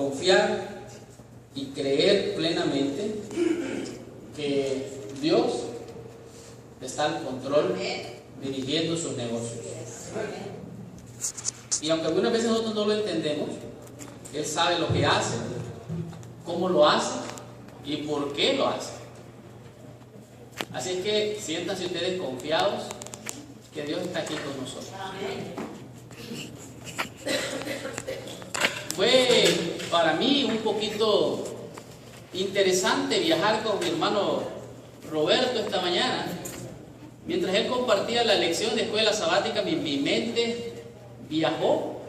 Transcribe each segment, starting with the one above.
confiar y creer plenamente que Dios está al control, dirigiendo sus negocios. Y aunque algunas veces nosotros no lo entendemos, Él sabe lo que hace, cómo lo hace y por qué lo hace. Así es que siéntanse ustedes confiados que Dios está aquí con nosotros. Fue para mí un poquito interesante viajar con mi hermano Roberto esta mañana. Mientras él compartía la lección de escuela sabática, mi mente viajó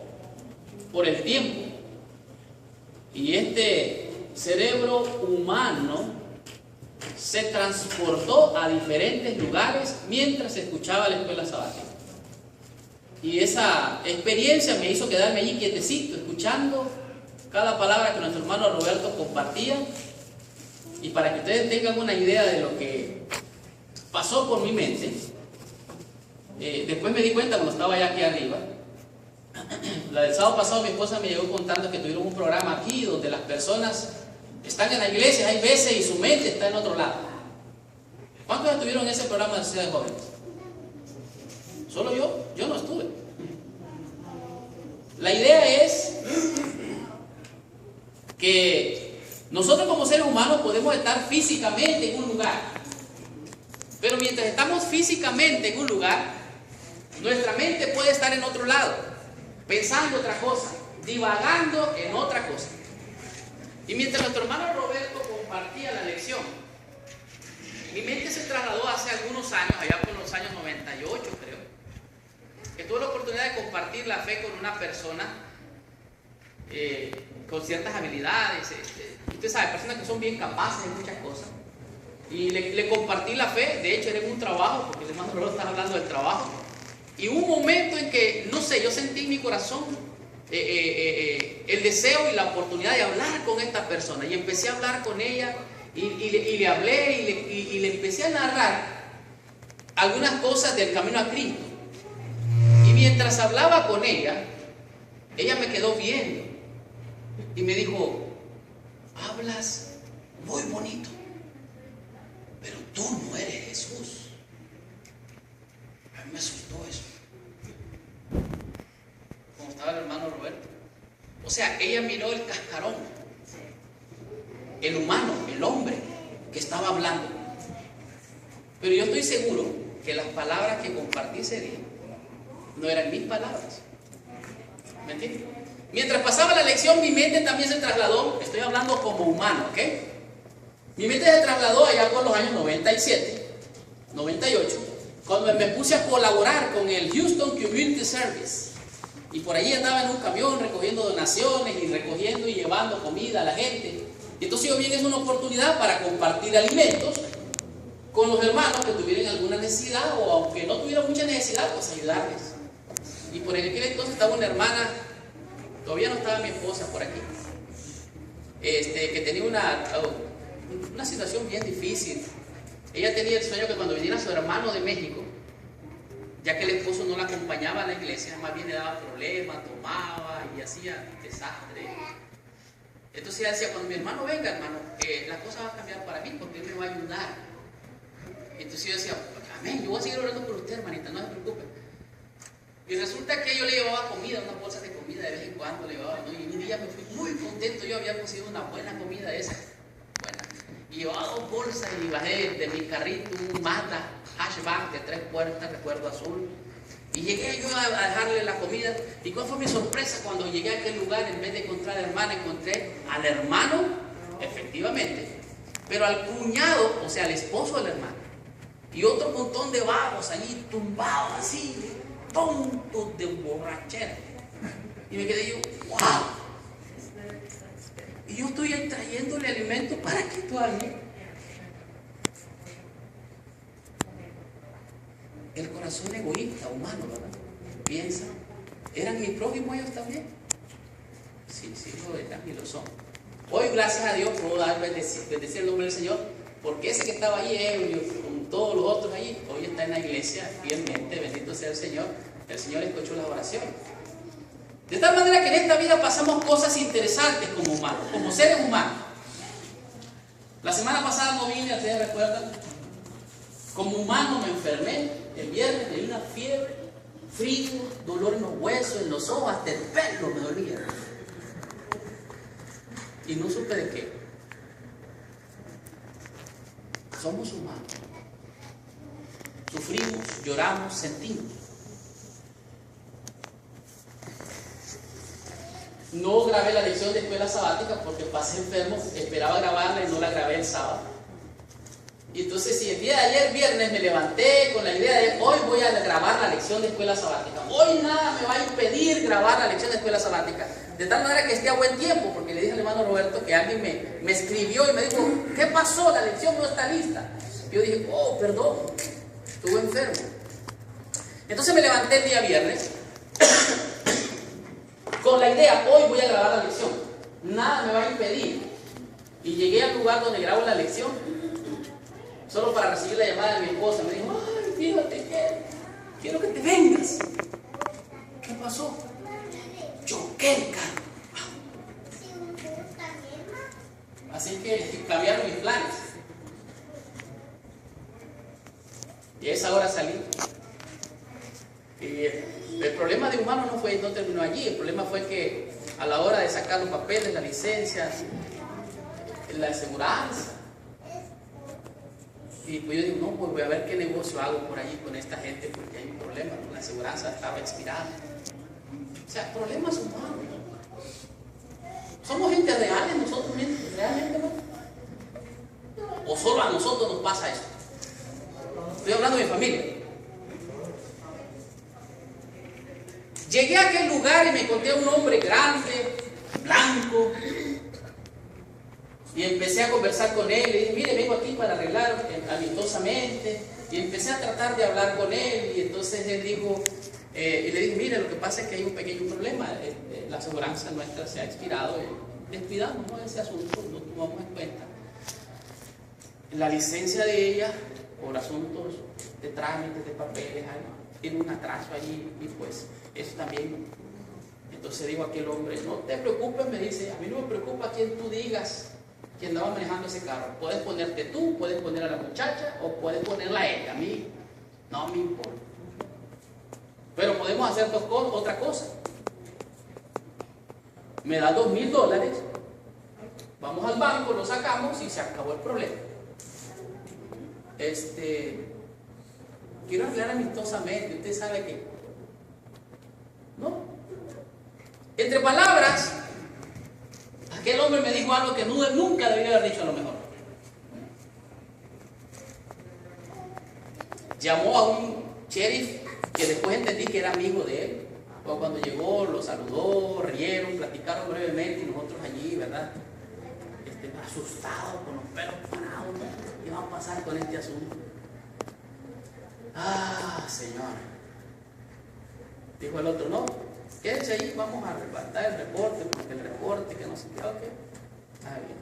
por el tiempo. Y este cerebro humano se transportó a diferentes lugares mientras escuchaba la escuela sabática. Y esa experiencia me hizo quedarme allí quietecito, escuchando cada palabra que nuestro hermano Roberto compartía. Y para que ustedes tengan una idea de lo que pasó por mi mente, después me di cuenta cuando estaba ya aquí arriba. La del sábado pasado mi esposa me llegó contando que tuvieron un programa aquí donde las personas están en la iglesia, hay veces, y su mente está en otro lado. ¿Cuántos estuvieron en ese programa de Ciudad de Jóvenes? ¿Solo yo? Yo no estuve. La idea es que nosotros como seres humanos podemos estar físicamente en un lugar, pero mientras estamos físicamente en un lugar, nuestra mente puede estar en otro lado, pensando otra cosa, divagando en otra cosa. Y mientras nuestro hermano Roberto compartía la lección, mi mente se trasladó hace algunos años, allá por los años 98 creo, que tuve la oportunidad de compartir la fe con una persona con ciertas habilidades, usted sabe, personas que son bien capaces de muchas cosas. Y le compartí la fe, de hecho era en un trabajo, porque el hermano Roberto está hablando del trabajo. Y hubo un momento en que, no sé, yo sentí en mi corazón el deseo y la oportunidad de hablar con esta persona. Y empecé a hablar con ella y le hablé y le empecé a narrar algunas cosas del camino a Cristo. Y mientras hablaba con ella, ella me quedó viendo y me dijo: hablas muy bonito, pero tú no eres Jesús. A mí me asustó eso. Como estaba el hermano Roberto. O sea, ella miró el cascarón, el humano, el hombre que estaba hablando. Pero yo estoy seguro que las palabras que compartí ese día no eran mis palabras. ¿Me entiendes? Mientras pasaba la lección, mi mente también se trasladó. Estoy hablando como humano, ¿ok? Mi mente se trasladó allá por los años 97, 98, cuando me puse a colaborar con el Houston Community Service. Y por allí andaba en un camión recogiendo donaciones y recogiendo y llevando comida a la gente. Y entonces yo vi que es una oportunidad para compartir alimentos con los hermanos que tuvieran alguna necesidad, o aunque no tuvieran mucha necesidad, pues ayudarles. Y por aquel entonces estaba una hermana, todavía no estaba mi esposa por aquí, que tenía una situación bien difícil. Ella tenía el sueño que cuando viniera su hermano de México, ya que el esposo no la acompañaba a la iglesia, más bien le daba problemas, tomaba y hacía desastre. Entonces ella decía: cuando mi hermano venga, hermano, la cosa va a cambiar para mí porque él me va a ayudar. Entonces yo decía: amén, yo voy a seguir orando por usted, hermanita, no se preocupe. Y resulta que yo le llevaba comida, unas bolsas de comida de vez en cuando le llevaba, ¿no? Y un día me fui muy contento, yo había conseguido una buena comida esa, buena. Y llevaba 2 bolsas y bajé de mi carrito un Mazda hatchback de 3 puertas, recuerdo azul. Y llegué yo a dejarle la comida. ¿Y cuál fue mi sorpresa cuando llegué a aquel lugar? En vez de encontrar a la hermana, encontré al hermano, efectivamente, pero al cuñado, o sea, al esposo del hermano, y otro montón de vagos allí tumbados así, tontos de borrachera. Y me quedé yo: wow. Y yo estoy trayéndole alimento para que tú alguien. El corazón egoísta, humano, ¿verdad? Piensa: ¿eran mi prójimo ellos también? Sí, lo eran y lo son. Hoy, gracias a Dios, puedo bendecir el nombre del Señor, porque ese que estaba allí ebrio, con todos los otros allí, hoy está en la iglesia fielmente, bendito sea el Señor. El Señor escuchó las oraciones. De tal manera que en esta vida pasamos cosas interesantes como humanos, como seres humanos. La semana pasada no vine, ¿ustedes recuerdan? Como humano me enfermé el viernes, tenía una fiebre, frío, dolor en los huesos, en los ojos, hasta el pelo me dolía. Y no supe de qué. Somos humanos. Sufrimos, lloramos, sentimos. No grabé la lección de escuela sabática porque pasé enfermo, esperaba grabarla y no la grabé el sábado. Y entonces, si el día de ayer, viernes, me levanté con la idea de hoy voy a grabar la lección de escuela sabática, hoy nada me va a impedir grabar la lección de escuela sabática, de tal manera que esté a buen tiempo, porque le dije al hermano Roberto que alguien me escribió y me dijo, ¿qué pasó? La lección no está lista. Y yo dije, oh, perdón, estuve enfermo. Entonces me levanté el día viernes con la idea, hoy voy a grabar la lección, nada me va a impedir. Y llegué al lugar donde grabo la lección, solo para recibir la llamada de mi esposa. Me dijo, ay, fíjate que quiero que te vengas. ¿Qué pasó? Choqué el carro. Así que cambiaron mis planes. Y a esa hora salí. Y el problema de humano no terminó allí. El problema fue que a la hora de sacar los papeles, la licencia, la aseguranza, y pues yo digo, no, pues voy a ver qué negocio hago por allí con esta gente, porque hay un problema, la aseguranza estaba expirada. O sea, problemas humanos. ¿Somos gente reales nosotros realmente, no? ¿O solo a nosotros nos pasa eso? Estoy hablando de mi familia. Llegué a aquel lugar y me encontré a un hombre grande, blanco, y empecé a conversar con él. Le dije, mire, vengo aquí para arreglar amistosamente. Y empecé a tratar de hablar con él. Y entonces él dijo, y le dije, mire, lo que pasa es que hay un pequeño problema. La aseguranza nuestra se ha expirado. Descuidamos, ¿no? Ese asunto, no tomamos en cuenta. La licencia de ella, por asuntos de trámites, de papeles, tiene un atraso allí. Y pues, eso también. Entonces digo a aquel hombre, no te preocupes, me dice, a mí no me preocupa quien tú digas que andaba manejando ese carro. Puedes ponerte tú, puedes poner a la muchacha o puedes ponerla a ella. A mí no me importa. Pero podemos hacer otra cosa. Me da $2,000, vamos al banco, lo sacamos y se acabó el problema. Quiero arreglar amistosamente, usted sabe que no. Entre palabras, aquel hombre me dijo algo que nunca debería haber dicho a lo mejor. Llamó a un sheriff que después entendí que era amigo de él. Cuando llegó, lo saludó, rieron, platicaron brevemente y nosotros allí, ¿verdad? Asustados, con los pelos parados, ¿no? ¿Qué va a pasar con este asunto? Ah, Señor. Dijo el otro, no, quédese ahí, vamos a levantar el reporte, porque el reporte, que no sé qué, ok. Está bien.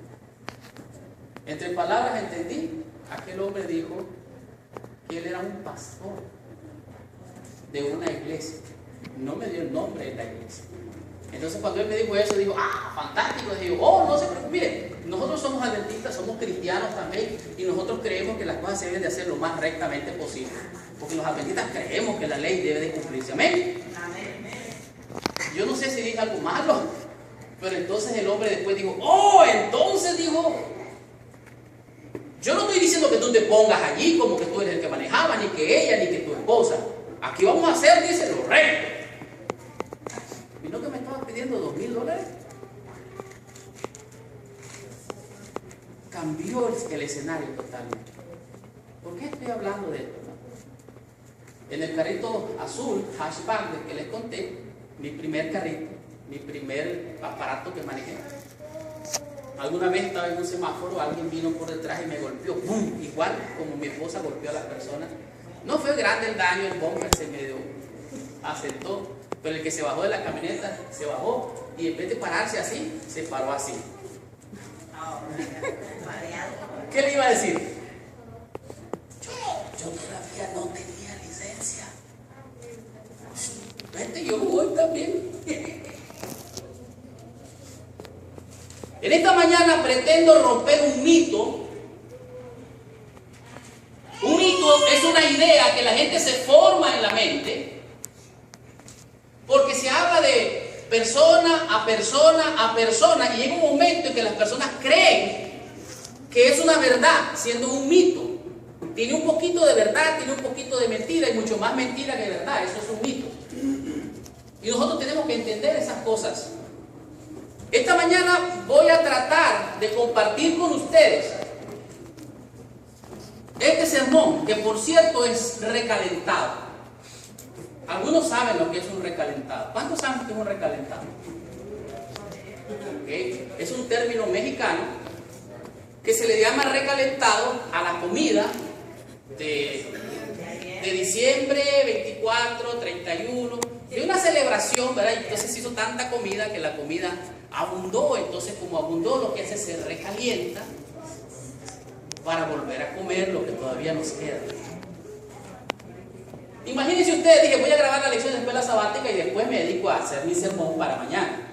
Entre palabras entendí, aquel hombre dijo que él era un pastor de una iglesia. No me dio el nombre de la iglesia. Entonces cuando él me dijo eso, digo, ah, fantástico. Digo, oh, no se preocupe, mire, nosotros somos adventistas, somos cristianos también, y nosotros creemos que las cosas se deben de hacer lo más rectamente posible. Porque los adventistas creemos que la ley debe de cumplirse. Amén. Yo no sé si dije algo malo, pero entonces el hombre después dijo, oh, entonces dijo, yo no estoy diciendo que tú te pongas allí como que tú eres el que manejaba, ni que ella, ni que tu esposa. Aquí vamos a hacer, dice, lo recto. ¿Y no que me estaban pidiendo $2,000? Cambió el escenario totalmente. ¿Por qué estoy hablando de esto? En el carrito azul, hatchback del que les conté, mi primer carrito, mi primer aparato que manejé. Alguna vez estaba en un semáforo, alguien vino por detrás y me golpeó, ¡pum! Igual como mi esposa golpeó a las personas. No fue grande el daño, el bumper se medio asentó, pero el que se bajó de la camioneta se bajó y en vez de pararse así, se paró así. ¿Qué le iba a decir? Yo todavía no tenía licencia. Vete, yo voy también. En esta mañana pretendo romper un mito. Un mito es una idea que la gente se forma en la mente porque se habla de persona a persona a persona y llega un momento en que las personas creen que es una verdad, siendo un mito. Tiene un poquito de verdad, tiene un poquito de mentira y mucho más mentira que verdad. Eso es un mito. Y nosotros tenemos que entender esas cosas. Esta mañana voy a tratar de compartir con ustedes este sermón, que por cierto es recalentado. Algunos saben lo que es un recalentado. ¿Cuántos saben qué es un recalentado? ¿Okay? Es un término mexicano que se le llama recalentado a la comida de diciembre, 24, 31, de una celebración, ¿verdad? Y entonces se hizo tanta comida que la comida abundó. Entonces, como abundó, lo que hace se recalienta para volver a comer lo que todavía nos queda. Imagínense ustedes, dije, voy a grabar la lección de escuela sabática y después me dedico a hacer mi sermón para mañana.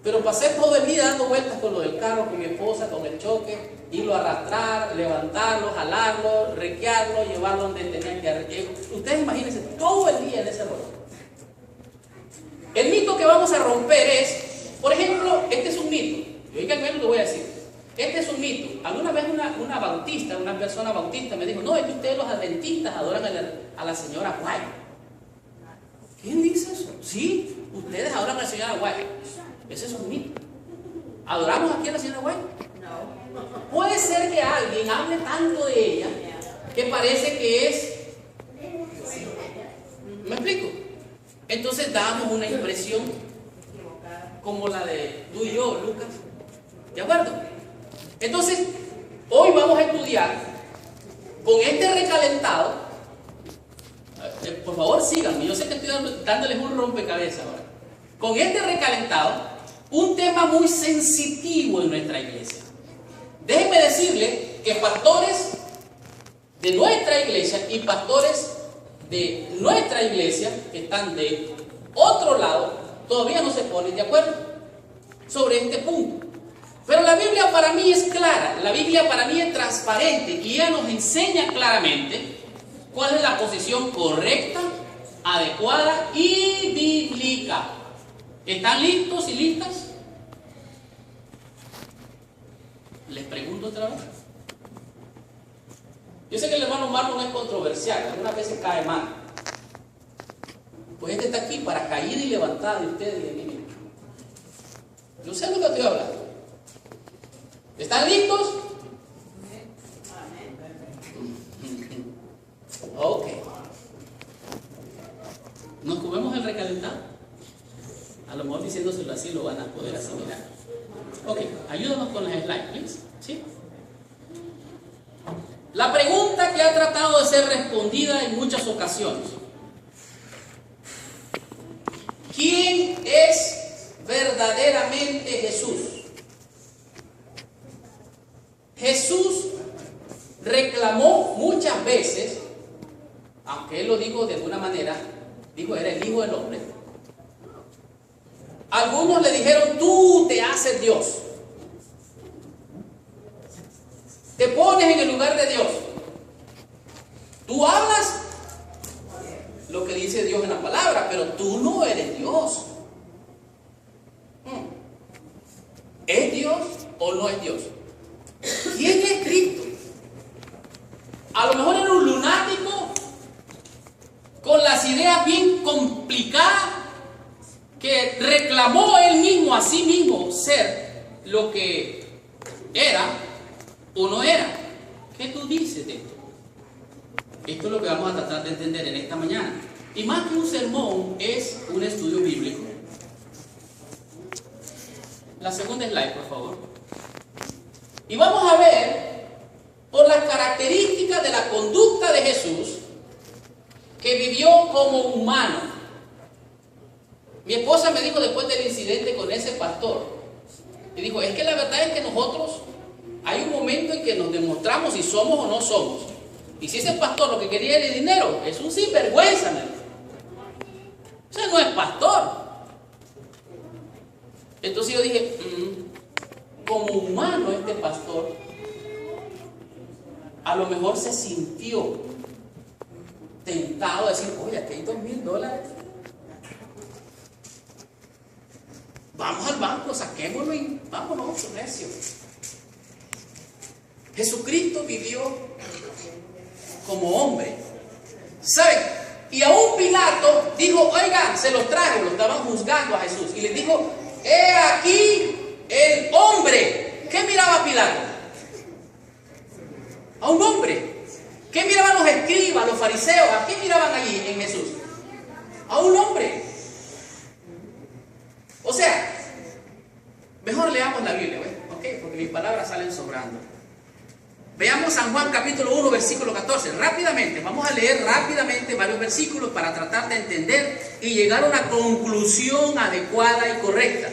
Pero pasé todo el día dando vueltas con lo del carro, con mi esposa, con el choque, irlo a arrastrar, levantarlo, jalarlo, requearlo, llevarlo donde tenía que arreglar. Ustedes imagínense todo el día en ese rollo. El mito que vamos a romper es, por ejemplo, este es un mito. Y oigan bien lo que voy a decir. Este es un mito. Alguna vez una bautista, una persona bautista me dijo, no, es que ustedes los adventistas adoran a la señora White. ¿Quién dice eso? Sí, ustedes adoran a la señora White. Ese es un mito. ¿Adoramos aquí a la señora White? No. Puede ser que alguien hable tanto de ella que parece que es... ¿Me explico? Entonces damos una impresión como la de tú y yo, Lucas. ¿De acuerdo? Entonces, hoy vamos a estudiar con este recalentado. Por favor, síganme. Yo sé que estoy dándoles un rompecabezas ahora. Con este recalentado, un tema muy sensitivo en nuestra iglesia. Déjenme decirles que pastores de nuestra iglesia y pastores de nuestra iglesia que están de otro lado todavía no se ponen de acuerdo sobre este punto. Pero la Biblia para mí es clara, la Biblia para mí es transparente y ella nos enseña claramente cuál es la posición correcta, adecuada y bíblica. ¿Están listos y listas? Les pregunto otra vez. Yo sé que el hermano Marlon es controversial, algunas veces cae mal. Pues este está aquí para caída y levantada de ustedes y de mí mismo. Yo sé lo que estoy hablando. ¿Están listos? Ok. ¿Nos comemos el recalentado? A lo mejor diciéndoselo así lo van a poder asimilar. Ok, ayúdanos con las slides, please. ¿Sí? La pregunta que ha tratado de ser respondida en muchas ocasiones. ¿Quién es verdaderamente Jesús? Jesús reclamó muchas veces, aunque él lo dijo de alguna manera, dijo era el Hijo del Hombre. Algunos le dijeron, tú te haces Dios. Te pones en el lugar de Dios. Tú hablas lo que dice Dios en la palabra, pero tú no eres Dios. ¿Es Dios o no es Dios? ¿Quién es Cristo? A lo mejor era un lunático con las ideas bien complicadas que reclamó él mismo a sí mismo ser lo que era o no era. ¿Qué tú dices de esto? Esto es lo que vamos a tratar de entender en esta mañana. Y más que un sermón, es un estudio bíblico. La segunda slide, por favor. Y vamos a ver por las características de la conducta de Jesús que vivió como humano. Mi esposa me dijo después del incidente con ese pastor, y dijo, es que la verdad es que nosotros hay un momento en que nos demostramos si somos o no somos. Y si ese pastor lo que quería era dinero, es un sinvergüenza, me dijo. O sea, no es pastor. Entonces yo dije, como humano este pastor a lo mejor se sintió tentado a decir, oye, aquí hay $2,000. Vamos al banco, saquémoslo y vámonos, necio. Jesucristo vivió como hombre, ¿saben? Y aún Pilato dijo, oigan, se los traje, lo estaban juzgando a Jesús. Y les dijo, he aquí el hombre. ¿Qué miraba Pilato? A un hombre. ¿Qué miraban los escribas, los fariseos? ¿A qué miraban allí en Jesús? A un hombre. O sea, mejor leamos la Biblia, ¿ves? ¿Ok? Porque mis palabras salen sobrando. Veamos San Juan capítulo 1, versículo 14. Rápidamente, vamos a leer rápidamente varios versículos para tratar de entender y llegar a una conclusión adecuada y correcta.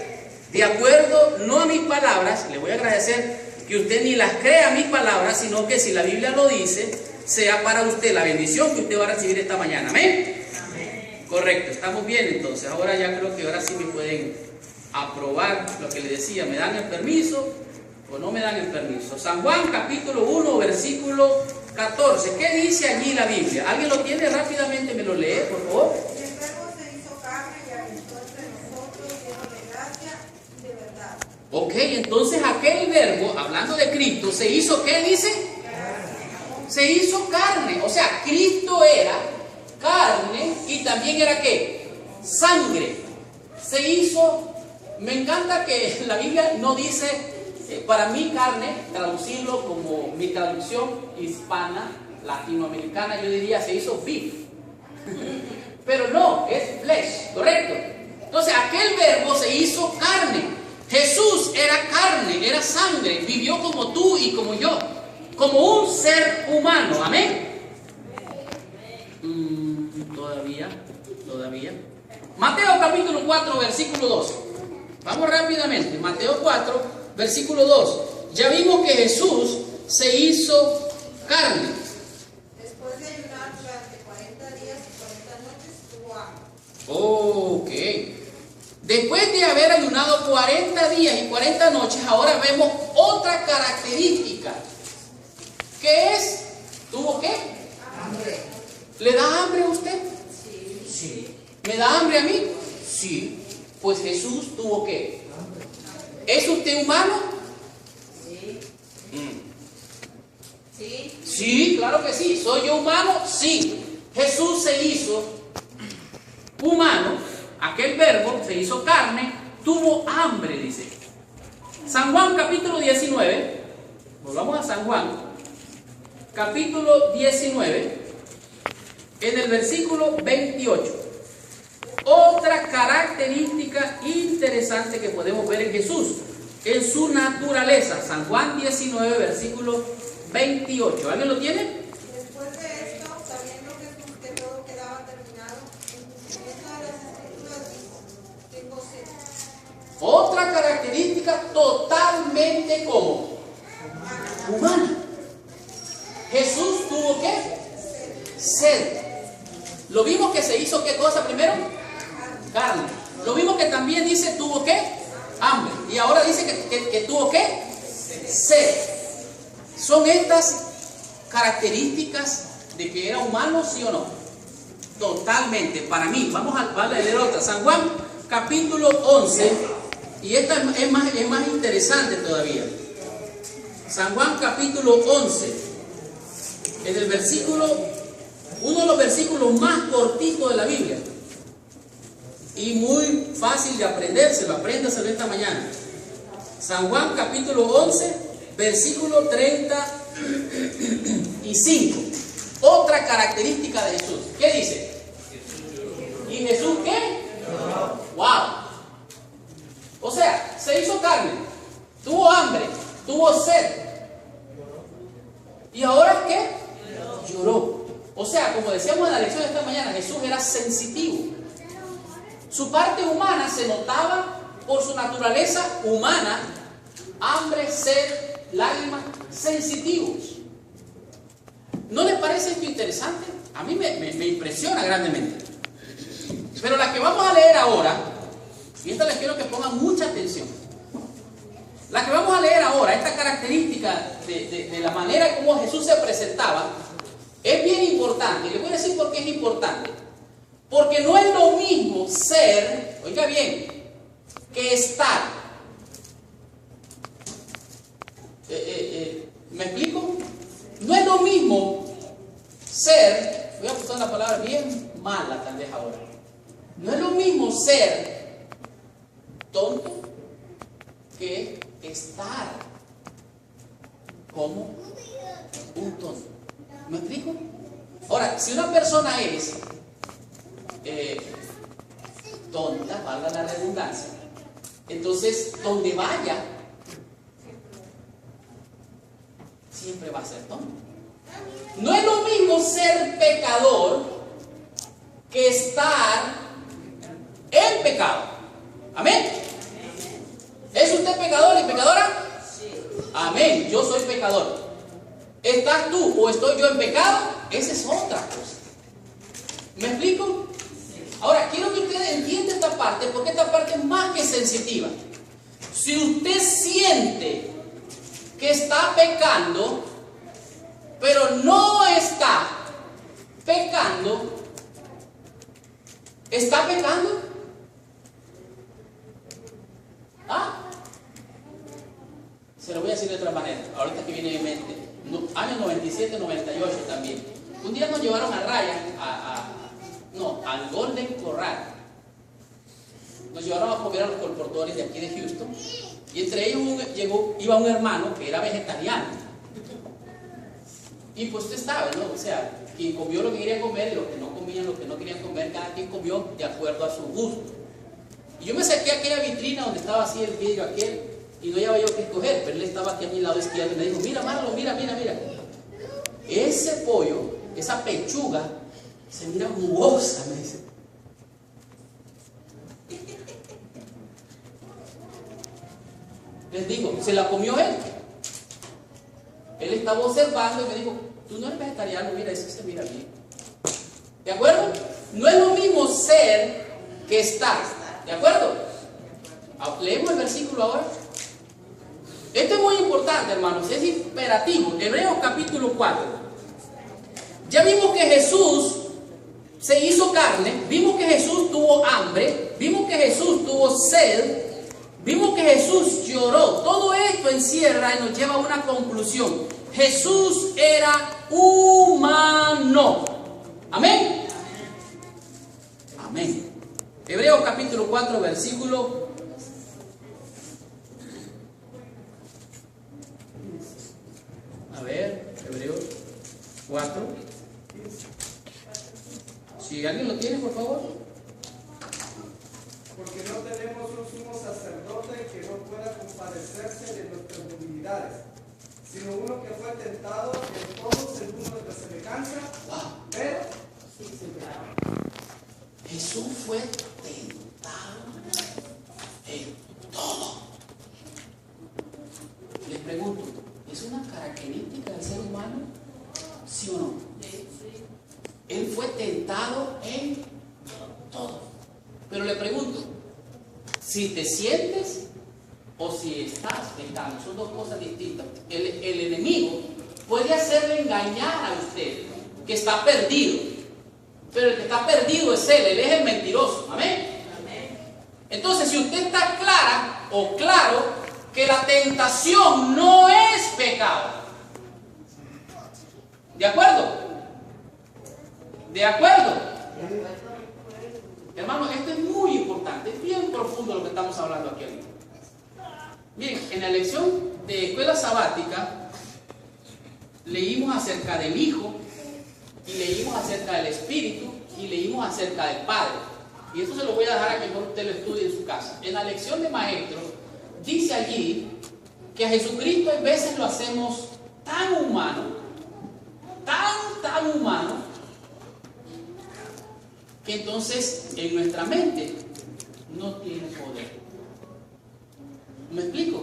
De acuerdo, no a mis palabras, le voy a agradecer que usted ni las crea mis palabras, sino que si la Biblia lo dice, sea para usted la bendición que usted va a recibir esta mañana. ¿Amén? Amén. Correcto, estamos bien entonces. Ahora ya creo que ahora sí me pueden aprobar lo que le decía. ¿Me dan el permiso o no me dan el permiso? San Juan capítulo 1, versículo 14. ¿Qué dice allí la Biblia? ¿Alguien lo tiene? Rápidamente me lo lee, por favor. Y el Verbo se hizo carne y habitó entre nosotros, lleno de gracia y de verdad. Ok, entonces aquel verbo, hablando de Cristo, se hizo, ¿qué dice? Se hizo carne. O sea, Cristo era carne y también era ¿qué? Sangre. Se hizo, me encanta que la Biblia no dice, para mí carne, traducirlo como mi traducción hispana, latinoamericana, yo diría se hizo beef. Pero no, es flesh, ¿correcto? Entonces aquel verbo se hizo carne. Jesús era carne, era sangre, vivió como tú y como yo, como un ser humano. Amén. Todavía. Mateo capítulo 4, versículo 2. Vamos rápidamente. Mateo 4, versículo 2. Ya vimos que Jesús se hizo carne. Después de ayunar durante 40 días y 40 noches, tuvo hambre. Ok. Después de haber ayunado 40 días y 40 noches, ahora vemos otra característica. ¿Qué es? ¿Tuvo qué? Hambre. ¿Le da hambre a usted? Sí. ¿Me da hambre a mí? Sí. Pues Jesús tuvo qué? ¿Es usted humano? Sí. Sí. Sí, claro que sí. ¿Soy yo humano? Sí. Jesús se hizo humano, aquel verbo se hizo carne, tuvo hambre, dice. San Juan capítulo 19, volvamos a San Juan, capítulo 19, en el versículo 28. Otra característica interesante que podemos ver en Jesús, en su naturaleza. San Juan 19, versículo 28. ¿Alguien lo tiene? Después de esto, sabiendo Jesús que todo quedaba terminado, en cumplimiento de las Escrituras dijo, tengo sed. Otra característica totalmente como humana. Jesús tuvo ¿qué? Sed. Lo vimos que se hizo ¿qué cosa primero? Carne. Lo vimos que también dice tuvo ¿qué? Hambre. Y ahora dice que tuvo ¿qué? Sed. ¿Son estas características de que era humano, sí o no? Totalmente. Para mí, vamos a leer otra. San Juan capítulo 11. Y esta es más interesante todavía. San Juan capítulo 11. En el versículo, uno de los versículos más cortitos de la Biblia. Y muy fácil de aprendérselo. Apréndaselo esta mañana. San Juan capítulo 11, versículo 35. Otra característica de Jesús. ¿Qué dice? ¿Y Jesús qué? ¡Wow! O sea, se hizo carne, tuvo hambre, tuvo sed. ¿Y ahora qué? Lloró. O sea, como decíamos en la lección de esta mañana, Jesús era sensitivo. Su parte humana se notaba por su naturaleza humana, hambre, sed, lágrimas, sensitivos. ¿No les parece esto interesante? A mí me impresiona grandemente. Pero la que vamos a leer ahora, y esta les quiero que pongan mucha atención. La que vamos a leer esta característica de la manera como Jesús se presentaba, es bien importante. Y le voy a decir por qué es importante. Porque no es lo mismo ser, oiga bien, que estar. ¿Me explico? No es lo mismo ser, voy a usar una palabra bien mala tal vez ahora. No es lo mismo ser tonto que estar como un tonto. ¿Me explico? Ahora, si una persona es tonta, valga la redundancia, entonces donde vaya siempre va a ser tonto. No es lo mismo ser pecador que estar en pecado. Amén. ¿Es usted pecador y pecadora? Amén. Yo soy pecador. ¿Estás tú o estoy yo en pecado? Esa es otra cosa. ¿Me explico? Ahora, quiero que usted entienda esta parte, porque esta parte es más que sensitiva. Si usted siente que está pecando, pero no está pecando, ¿está pecando? ¿Ah? Se lo voy a decir de otra manera, ahorita que viene en mi mente. Años 97, 98 también. Un día nos llevaron a Ryan, al Golden Corral. Nos llevaron a comer a los colportores de aquí de Houston. Y entre ellos iba un hermano que era vegetariano. Y pues usted sabe, ¿no? O sea, quien comió lo que quería comer y los que no comían lo que no querían comer, cada quien comió de acuerdo a su gusto. Y yo me saqué aquella vitrina donde estaba así el vidrio aquel, y no había yo que escoger, pero él estaba aquí a mi lado izquierdo y me dijo: mira Marlon, mira. Ese pollo, esa pechuga, se mira jugosa, me dice. Les digo, ¿se la comió él? Él estaba observando y me dijo: tú no eres vegetariano, mira, eso se mira bien. ¿De acuerdo? No es lo mismo ser que estar. ¿De acuerdo? Leemos el versículo ahora. Esto es muy importante, hermanos, es imperativo. Hebreos capítulo 4. Ya vimos que Jesús se hizo carne, vimos que Jesús tuvo hambre, vimos que Jesús tuvo sed, vimos que Jesús lloró. Todo esto encierra y nos lleva a una conclusión. Jesús era humano. Amén. Amén. Hebreos capítulo 4, versículo. A ver, Hebreos 4. Si alguien lo tiene, por favor. Porque no tenemos un sumo sacerdote que no pueda compadecerse de nuestras debilidades, sino uno que fue tentado en todo según nuestra semejanza, pero sin pecado. Jesús fue tentado en todo. Les pregunto, ¿es una característica del ser humano? ¿Sí o no? Él fue tentado en todo. Pero le pregunto, si te sientes o si estás pecando, son dos cosas distintas. El enemigo puede hacerle engañar a usted que está perdido, pero el que está perdido es él es el mentiroso. Amén. Entonces, si usted está clara o claro que la tentación no es pecado, ¿de acuerdo? ¿De acuerdo? Hermano, esto es muy importante, es bien profundo lo que estamos hablando aquí ahorita. Miren, en la lección de escuela sabática leímos acerca del Hijo, y leímos acerca del Espíritu, y leímos acerca del Padre. Y esto se lo voy a dejar a que usted lo estudie en su casa. En la lección de maestro dice allí que a Jesucristo a veces lo hacemos tan humano, tan humano, que entonces en nuestra mente no tiene poder. ¿Me explico?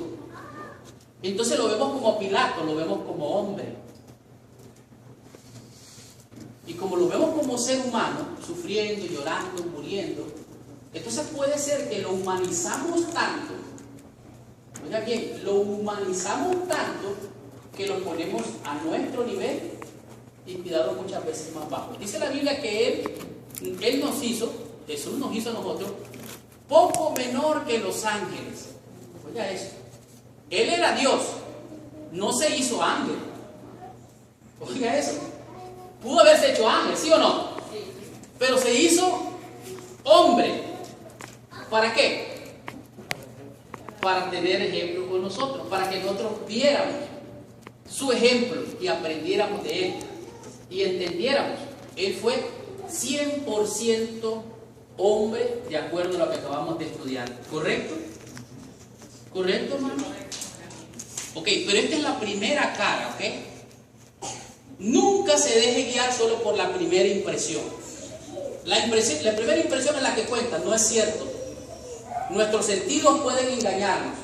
Entonces lo vemos como Pilato, lo vemos como hombre. Y como lo vemos como ser humano, sufriendo, llorando, muriendo, entonces puede ser que lo humanizamos tanto Oiga bien, lo humanizamos tanto que lo ponemos a nuestro nivel y cuidado muchas veces más bajo. Dice la Biblia que Él nos hizo, Jesús nos hizo a nosotros, poco menor que los ángeles. Oiga eso. Él era Dios, no se hizo ángel. Oiga eso. Pudo haberse hecho ángel, ¿sí o no? Pero se hizo hombre. ¿Para qué? Para tener ejemplo con nosotros, para que nosotros viéramos su ejemplo y aprendiéramos de Él y entendiéramos. Él fue 100% hombre, de acuerdo a lo que acabamos de estudiar. ¿Correcto? ¿Correcto, hermano? Ok, pero esta es la primera cara, ¿ok? Nunca se deje guiar solo por la primera impresión. La primera impresión es la que cuenta, no es cierto. Nuestros sentidos pueden engañarnos.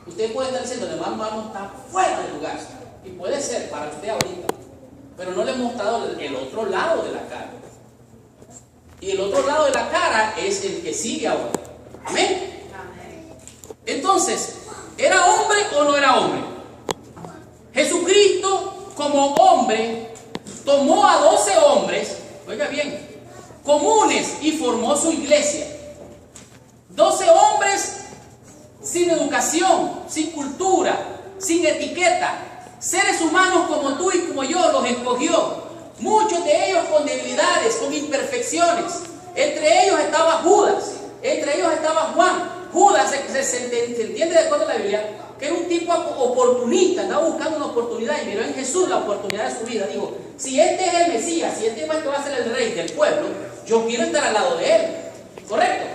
Usted puede estar diciendo, hermano, está fuera de lugar. Y puede ser para usted ahorita. Pero no le he mostrado el otro lado de la cara. Y el otro lado de la cara es el que sigue ahora. Amén. Entonces, ¿era hombre o no era hombre? Jesucristo, como hombre, tomó a 12 hombres, oiga bien, comunes y formó su iglesia. 12 hombres sin educación, sin cultura, sin etiqueta, seres humanos como tú y como yo, los escogió. Muchos de ellos con debilidades, con imperfecciones. Entre ellos estaba Judas, entre ellos estaba Juan. Judas se entiende de acuerdo a la Biblia que era un tipo oportunista, andaba buscando una oportunidad y miró en Jesús la oportunidad de su vida. Dijo, si este es el Mesías, si este es el que va a ser el rey del pueblo, yo quiero estar al lado de él. ¿Correcto?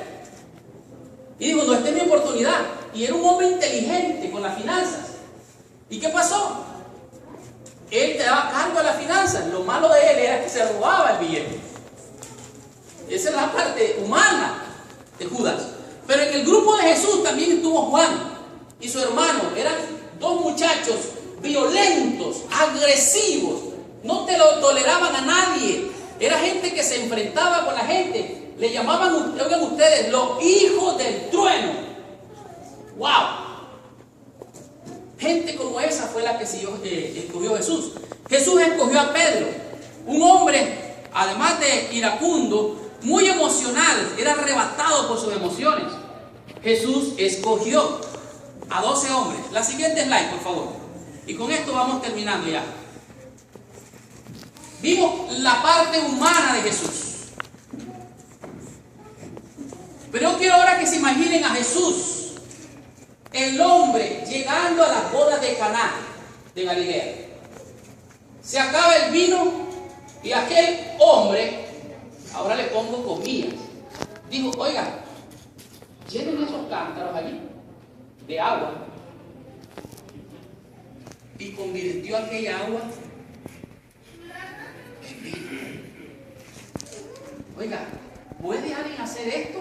Y dijo, no, esta es mi oportunidad. Y era un hombre inteligente con las finanzas. ¿Y qué pasó? Él te daba cargo de las finanzas. Lo malo de él era que se robaba el billete. Esa es la parte humana de Judas. Pero en el grupo de Jesús también estuvo Juan y su hermano. Eran dos muchachos violentos, agresivos. No te lo toleraban a nadie. Era gente que se enfrentaba con la gente. Le llamaban, oigan ustedes, los hijos del trueno. ¡Wow! Gente como esa fue la que escogió Jesús. Jesús escogió a Pedro, un hombre, además de iracundo, muy emocional, era arrebatado por sus emociones. Jesús escogió a 12 hombres. La siguiente slide, por favor. Y con esto vamos terminando ya. Vimos la parte humana de Jesús. Pero yo quiero ahora que se imaginen a Jesús, el hombre llegando a las bodas de Caná de Galilea. Se acaba el vino y aquel hombre, ahora le pongo comillas, dijo, oiga, llenen esos cántaros allí de agua, y convirtió aquella agua en vino. Oiga, ¿puede alguien hacer esto?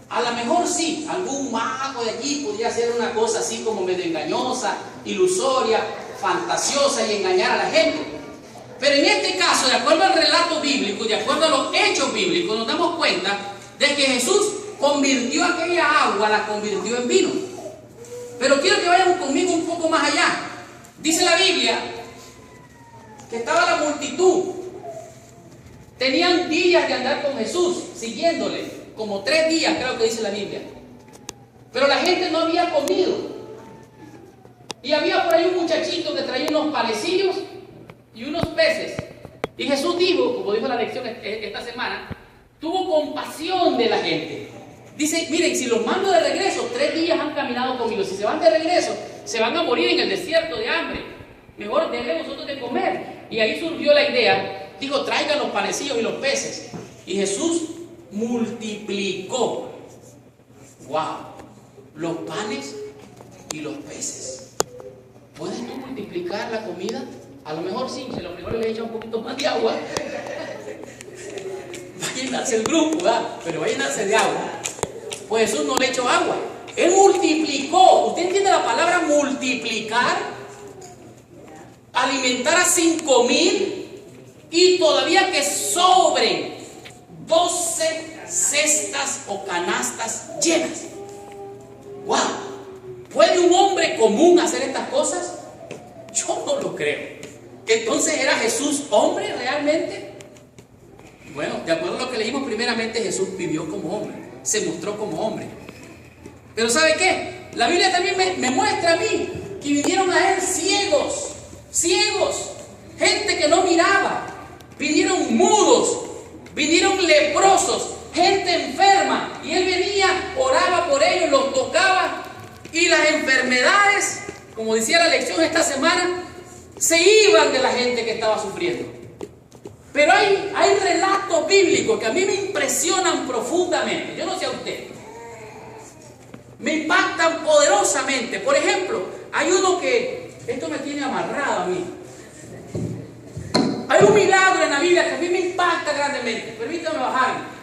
A lo mejor sí, algún mago de allí podría hacer una cosa así como medio engañosa, ilusoria, fantasiosa y engañar a la gente. Pero en este caso, de acuerdo al relato bíblico, de acuerdo a los hechos bíblicos, nos damos cuenta de que Jesús convirtió aquella agua, la convirtió en vino. Pero quiero que vayan conmigo un poco más allá. Dice la Biblia que estaba la multitud. Tenían días de andar con Jesús, siguiéndole. Como 3 días, creo que dice la Biblia. Pero la gente no había comido. Y había por ahí un muchachito que traía unos panecillos y unos peces. Y Jesús dijo, como dijo la lección esta semana, tuvo compasión de la gente. Dice, miren, si los mando de regreso, 3 días han caminado conmigo. Si se van de regreso, se van a morir en el desierto de hambre. Mejor denle vosotros de comer. Y ahí surgió la idea. Dijo, traigan los panecillos y los peces. Y Jesús multiplicó, wow, los panes y los peces. ¿Puedes tú multiplicar la comida? A lo mejor sí, si lo mejor le echa un poquito más de agua. Va a llenarse el grupo, ¿verdad? Pero va a llenarse de agua. Pues Jesús no le echó agua. Él multiplicó. ¿Usted entiende la palabra multiplicar? Alimentar a 5,000 y todavía que sobren 12 cestas o canastas llenas. ¡Wow! ¿Puede un hombre común hacer estas cosas? Yo no lo creo. Entonces, ¿era Jesús hombre realmente? Bueno, de acuerdo a lo que leímos, primeramente Jesús vivió como hombre, se mostró como hombre. Pero ¿sabe qué? La Biblia también me muestra a mí que vinieron a él ciegos, gente que no miraba, vinieron mudos, vinieron leprosos, gente enferma, y él venía, oraba por ellos, los tocaba, y las enfermedades, como decía la lección esta semana, se iban de la gente que estaba sufriendo. Pero hay relatos bíblicos que a mí me impresionan profundamente. Yo no sé a usted, me impactan poderosamente. Por ejemplo, hay uno que, esto me tiene amarrado a mí. Hay un milagro en la Biblia que a mí me impacta grandemente. Permítame bajarme,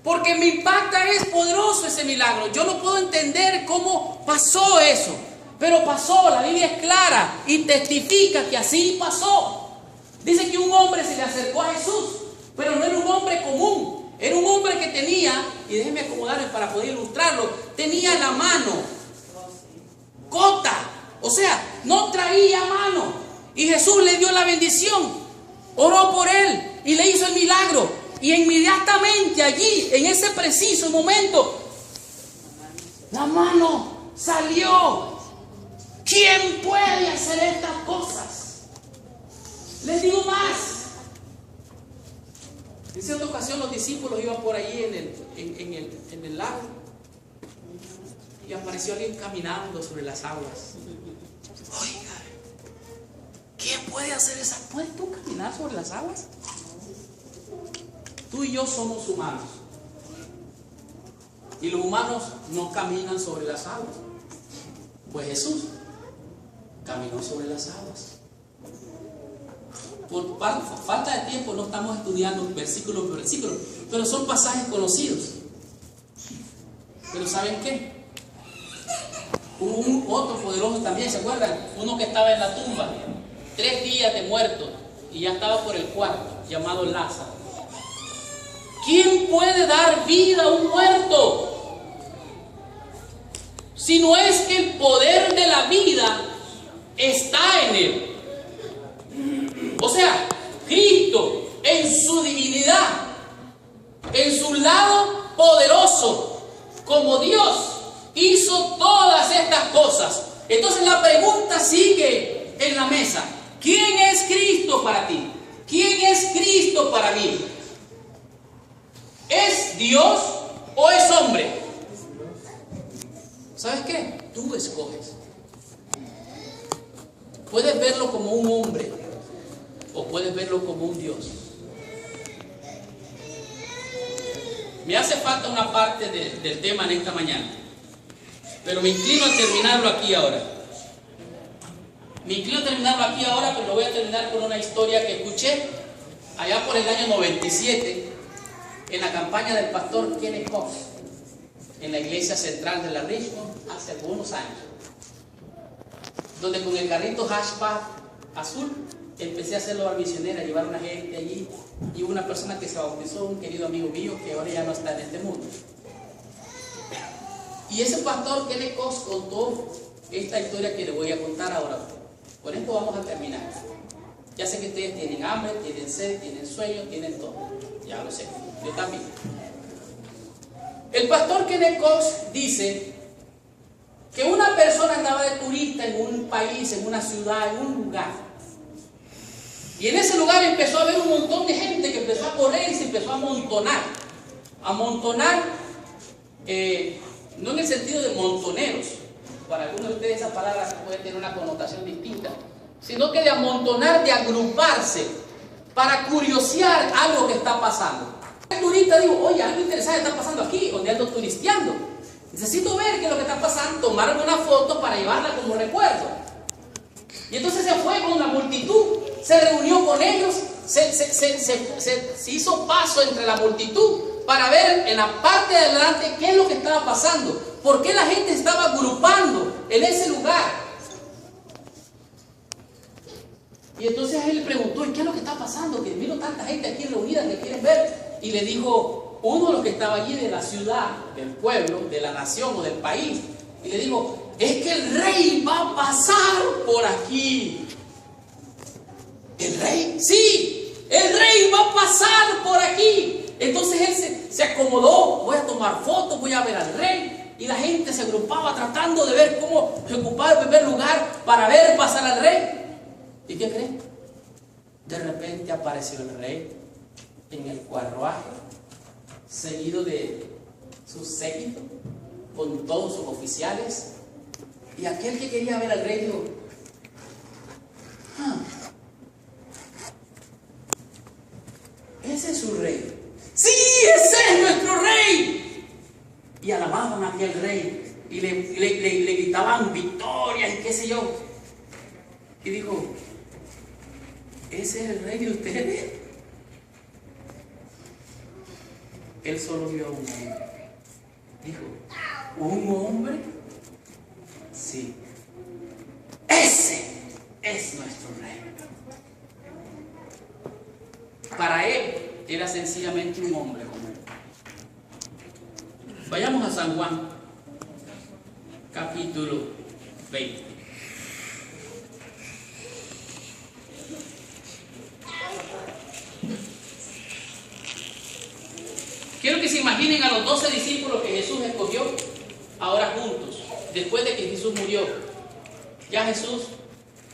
porque me impacta, es poderoso ese milagro. Yo no puedo entender cómo pasó eso, pero pasó. La Biblia es clara y testifica que así pasó. Dice que un hombre se le acercó a Jesús, pero no era un hombre común. Era un hombre que tenía, y déjenme acomodarme para poder ilustrarlo, tenía la mano cota, o sea, no traía mano. Y Jesús le dio la bendición, oró por él y le hizo el milagro. Y inmediatamente allí, en ese preciso momento, la mano salió. ¿Quién puede hacer estas cosas? Les digo más. En cierta ocasión los discípulos iban por allí en el lago, y apareció alguien caminando sobre las aguas. Oiga, ¿quién puede hacer esa? ¿Puedes tú caminar sobre las aguas? Tú y yo somos humanos, y los humanos no caminan sobre las aguas. Pues Jesús caminó sobre las aguas. Por falta de tiempo no estamos estudiando versículo por versículo, pero son pasajes conocidos. Pero ¿saben qué? Hubo otro poderoso también, ¿se acuerdan? Uno que estaba en la tumba, 3 días de muerto, y ya estaba por el cuarto, llamado Lázaro. ¿Quién puede dar vida a un muerto? Si no es que el poder de la vida está en él. O sea, Cristo en su divinidad, en su lado poderoso, como Dios, hizo todas estas cosas. Entonces la pregunta sigue en la mesa. ¿Quién es Cristo para ti? ¿Quién es Cristo para mí? ¿Es Dios o es hombre? ¿Sabes qué? Tú escoges. Puedes verlo como un hombre o puedes verlo como un Dios. Me hace falta una parte del tema en esta mañana, pero me inclino a terminarlo aquí ahora. Pero lo voy a terminar con una historia que escuché allá por el año 97 en la campaña del pastor Kenneth Cox en la iglesia central de la Richmond hace algunos años, donde con el carrito hatchback azul empecé a hacerlo al misionero, a llevar a una gente allí, y una persona que se bautizó, un querido amigo mío que ahora ya no está en este mundo. Y ese pastor Kenneth Cox contó esta historia que le voy a contar ahora. Con esto vamos a terminar. Ya sé que ustedes tienen hambre, tienen sed, tienen sueño, tienen todo. Ya lo sé, yo también. El pastor Kenneth Cox dice que una persona andaba de turista en un país, en una ciudad, en un lugar. Y en ese lugar empezó a haber un montón de gente que empezó a correr y se empezó a amontonar. Amontonar, no en el sentido de montoneros. Para algunos de ustedes esa palabra puede tener una connotación distinta. Sino que de amontonar, de agruparse, para curiosear algo que está pasando. El turista dijo, oye, algo interesante está pasando aquí, donde ando turisteando. Necesito ver qué es lo que está pasando, tomar una foto para llevarla como recuerdo. Y entonces se fue con la multitud, se reunió con ellos, se hizo paso entre la multitud para ver en la parte de adelante qué es lo que estaba pasando, por qué la gente estaba agrupando en ese lugar. Y entonces él le preguntó, ¿y qué es lo que está pasando? Que miro tanta gente aquí reunida que quieren ver. Y le dijo uno de los que estaba allí de la ciudad, del pueblo, de la nación o del país, y le dijo, es que el rey va a pasar por aquí. ¿El rey? Sí, el rey va a pasar por aquí. Entonces él se acomodó, voy a tomar fotos, voy a ver al rey. Y la gente se agrupaba tratando de ver cómo ocupar el primer lugar para ver pasar al rey. ¿Y qué creen? De repente apareció el rey en el carruaje, seguido de su séquito, con todos sus oficiales. Y aquel que quería ver al rey dijo: ese es su rey. ¡Sí, ese es nuestro rey! Y alababan a aquel rey y le gritaban victoria y qué sé yo. Y dijo: ¿ese es el rey de ustedes? Él solo vio a un hombre. Dijo: ¿un hombre? Sí. Ese es nuestro rey. Para él era sencillamente un hombre como él. Vayamos a San Juan, capítulo 20. Quiero que se imaginen a los 12 discípulos que Jesús escogió ahora juntos, después de que Jesús murió. Ya Jesús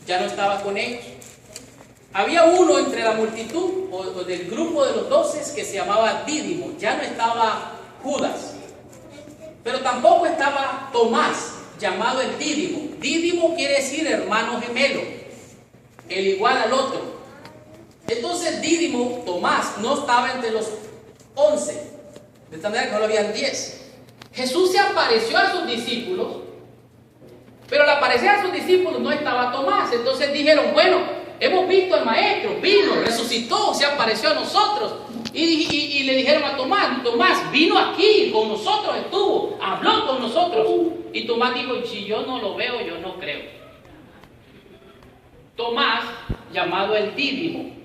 ya no estaba con ellos. Había uno entre la multitud o del grupo de los 12 que se llamaba Dídimo. Ya no estaba Judas, pero tampoco estaba Tomás, llamado el Dídimo. Dídimo quiere decir hermano gemelo, el igual al otro. Entonces Dídimo, Tomás, no estaba entre los 11, de tal manera que no lo habían 10. Jesús se apareció a sus discípulos, pero al aparecer a sus discípulos no estaba Tomás. Entonces dijeron: bueno, hemos visto al maestro, vino, resucitó, se apareció a nosotros. Y le dijeron a Tomás: Tomás, vino aquí, con nosotros estuvo, habló con nosotros. Y Tomás dijo: si yo no lo veo, yo no creo. Tomás, llamado el Dídimo.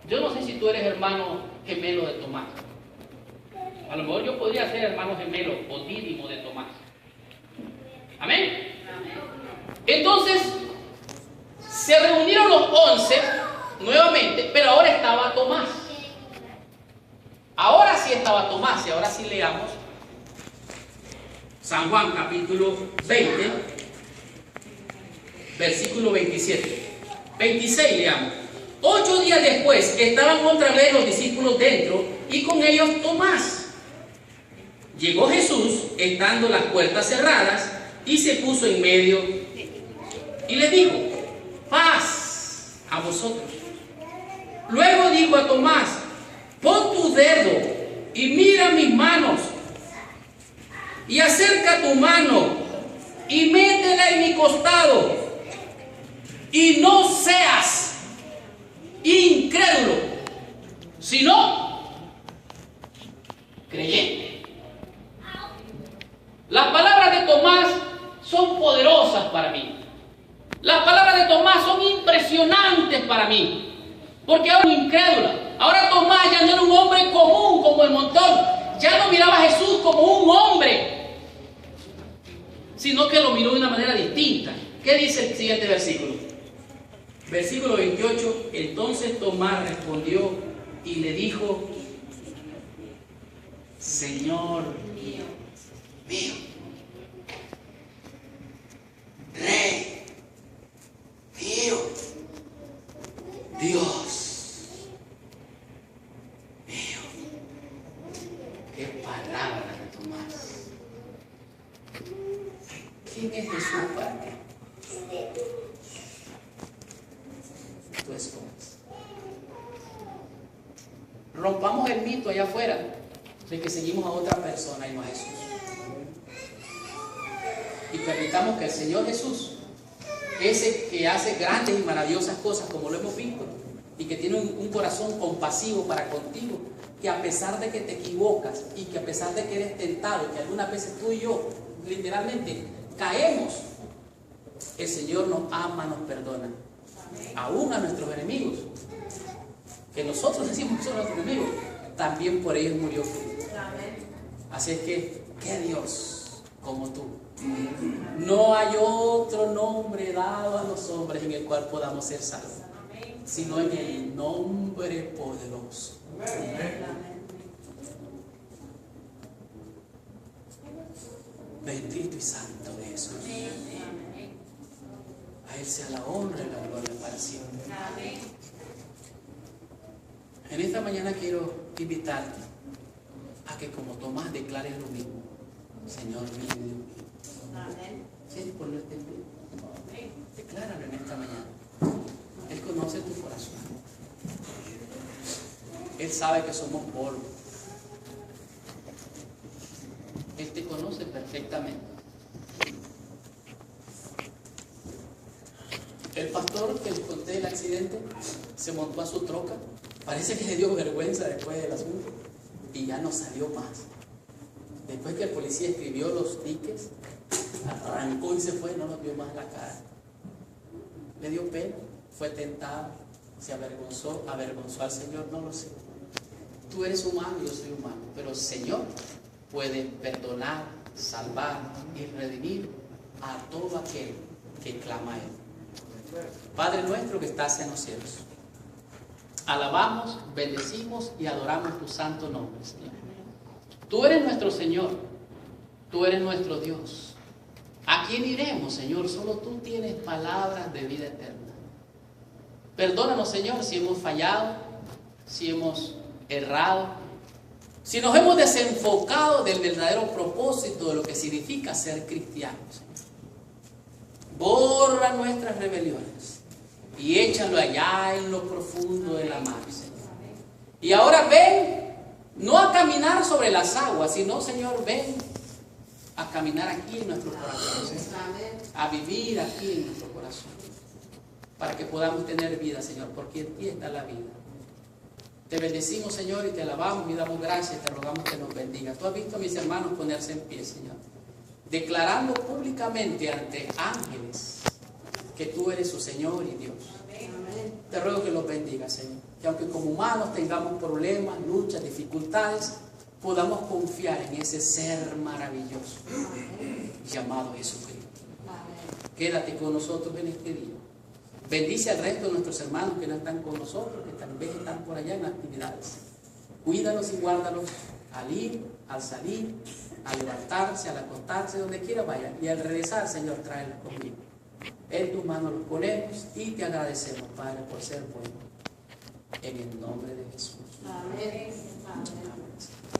Yo no sé si tú eres hermano gemelo de Tomás. A lo mejor yo podría ser hermano gemelo o Dídimo de Tomás. Amén. Entonces se reunieron los 11 nuevamente, pero ahora estaba Tomás. Ahora sí estaba Tomás, y ahora sí leamos San Juan capítulo 20, versículo 27. 26 leamos. 8 días después estaban otra vez los discípulos dentro y con ellos Tomás. Llegó Jesús, estando las puertas cerradas, y se puso en medio y le dijo: paz a vosotros. Luego dijo a Tomás: pon tu dedo y mira mis manos, y acerca tu mano y métela en mi costado, y no seas incrédulo, sino creyente. Las palabras de Tomás son poderosas para mí. Las palabras de Tomás son impresionantes para mí, porque ahora es incrédula. Ahora Tomás ya no era un hombre común como el montón. Ya no miraba a Jesús como un hombre, sino que lo miró de una manera distinta. ¿Qué dice el siguiente versículo? Versículo 28. Entonces Tomás respondió y le dijo: Señor mío, Rey mío, Dios mío. Qué palabra de Tomás. ¿Quién es Jesús para ti? Tú escoges. Rompamos el mito allá afuera de que seguimos a otra persona y no a Jesús. Y permitamos que el Señor Jesús, ese que hace grandes y maravillosas cosas como lo hemos visto, y que tiene un corazón compasivo para contigo, que a pesar de que te equivocas y que a pesar de que eres tentado, que algunas veces tú y yo literalmente caemos, el Señor nos ama, nos perdona, aún a nuestros enemigos, que nosotros decimos que son nuestros enemigos, también por ellos murió Cristo. Así es que, ¿qué Dios como tú No hay otro nombre dado a los hombres en el cual podamos ser salvos, sino en el nombre poderoso. Bendito y santo de Jesús. A Él sea la honra y la gloria para siempre. En esta mañana quiero invitarte a que como Tomás declares lo mismo. Señor mío y Dios mío. ¿Quieres ponerte en pie? Decláralo en esta mañana. Él conoce tu corazón. Él sabe que somos polvo. Él te conoce perfectamente. El pastor que les conté del accidente se montó a su troca. Parece que le dio vergüenza después del asunto y ya no salió más. Después que el policía escribió los tickets, arrancó y se fue, no nos vio más la cara. Le dio pena, fue tentado, se avergonzó al Señor, no lo sé. Tú eres humano, yo soy humano, pero el Señor puede perdonar, salvar y redimir a todo aquel que clama a Él. Padre nuestro que estás en los cielos, alabamos, bendecimos y adoramos tu santo nombre, Señor. Tú eres nuestro Señor, tú eres nuestro Dios. ¿A quién iremos, Señor? Solo tú tienes palabras de vida eterna. Perdónanos, Señor, si hemos fallado, si hemos errado, si nos hemos desenfocado del verdadero propósito de lo que significa ser cristianos, Señor. Borra nuestras rebeliones y échalo allá en lo profundo de la mar, Señor. Y ahora ven, no a caminar sobre las aguas, sino, Señor, ven a caminar aquí en nuestro corazón, a vivir aquí en nuestro corazón, para que podamos tener vida, Señor, porque en ti está la vida. Te bendecimos, Señor, y te alabamos y damos gracias y te rogamos que nos bendiga. Tú has visto a mis hermanos ponerse en pie, Señor, declarando públicamente ante ángeles que tú eres su Señor y Dios. Te ruego que los bendiga, Señor, que aunque como humanos tengamos problemas, luchas, dificultades, podamos confiar en ese ser maravilloso llamado Jesucristo. Quédate con nosotros en este día. Bendice al resto de nuestros hermanos que no están con nosotros, que tal vez están por allá en actividades. Cuídalos y guárdalos al ir, al salir, al levantarse, al acostarse, donde quiera vayan. Y al regresar, Señor, tráelos conmigo. En tus manos los ponemos y te agradecemos, Padre, por ser bueno. En el nombre de Jesús. Amén. Amén.